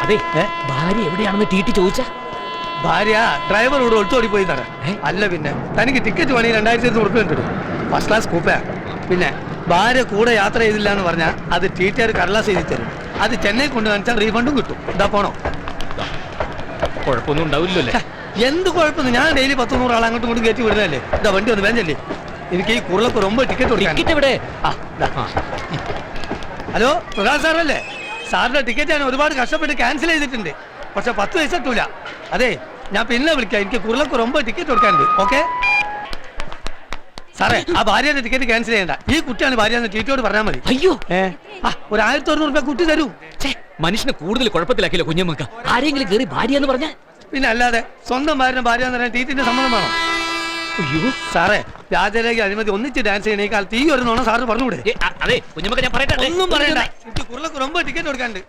അതെ ഭാര്യ എവിടെയാണെന്ന് ടി ചോദിച്ചാ? ഭാര്യ ഡ്രൈവറോട് ഒളിച്ചോടി പോയി തരാം. അല്ല പിന്നെ തനിക്ക് ടിക്കറ്റ് വേണമെങ്കിൽ 2200 ഉറുപ്പിക കിട്ടും. First class കൂപ്പ. പിന്നെ ഭാര്യ കൂടെ യാത്ര ചെയ്തില്ല എന്ന് പറഞ്ഞാൽ അത് ടി.ടി.ആർ കടലാസ് എഴുതി തരും. അത് ചെന്നൈ കൊണ്ട് കാണിച്ചാൽ റീഫണ്ടും കിട്ടും. ഇതാ പോണോ? കുഴപ്പമൊന്നും ഉണ്ടാവില്ലല്ലേ? എന്ത് കുഴപ്പമൊന്നും, ഞാൻ ഡെയിലി 100 ആൾ അങ്ങോട്ടും ഇങ്ങോട്ടും കയറ്റി വിടുന്നതല്ലേ. ഇതാ വണ്ടി ഒന്ന് വേണ്ടല്ലേ. എനിക്ക് ഈ കുറുളക്ക് ரொம்ப ടിക്കറ്റ് കൊടുക്കാൻ. ഇവിടെ ഹലോ പ്രകാശ് സാറല്ലേ? സാറിന്റെ ടിക്കറ്റ് ഞാൻ ഒരുപാട് കഷ്ടപ്പെട്ട് ക്യാൻസൽ ചെയ്തിട്ടുണ്ട്. പക്ഷെ 10 പൈസ ഇട്ടൂല. അതെ ഞാൻ പിന്നെ വിളിക്കാം. എനിക്ക് കുറുളക്ക് ரொம்ப ടിക്കറ്റ് കൊടുക്കാനുണ്ട്. ഓക്കെ സാറേ, ആ ഭാര്യയുടെ ടിക്കറ്റ് ക്യാൻസൽ ചെയ്യണ്ട. ഈ കുട്ടിയാണ് ഭാര്യ ടി.ടിയോട് പറഞ്ഞാൽ മതി. അയ്യോ ഒരു 1600 രൂപ കുട്ടി തരൂ. മനുഷ്യനെ കൂടുതൽ കുഴപ്പത്തിലാക്കില്ല കുഞ്ഞമ്മക്ക. ആരെങ്കിലും കയറി ഭാര്യ എന്ന് പറഞ്ഞാൽ പിന്നെ അല്ലാതെ സ്വന്തം ഭാര്യ എന്ന് പറയാൻ ടി.ടിന്റെ സമ്മതം വേണം. അയ്യോ സാറേ, രാജരേഖ അനുമതി ഒന്നിച്ച് ഡാൻസ് ചെയ്യണേക്കാൾ തീ ഒരു നോണം സാറ് പറഞ്ഞുകൂടെ? അതെ കുഞ്ഞമ്മക്ക, ഞാൻ പറയട്ടെ. ഒന്നും പറയണ്ട. എനിക്ക് കുറുളക്ക് ரொம்ப ടിക്കറ്റ് കൊടുക്കാനുണ്ട്.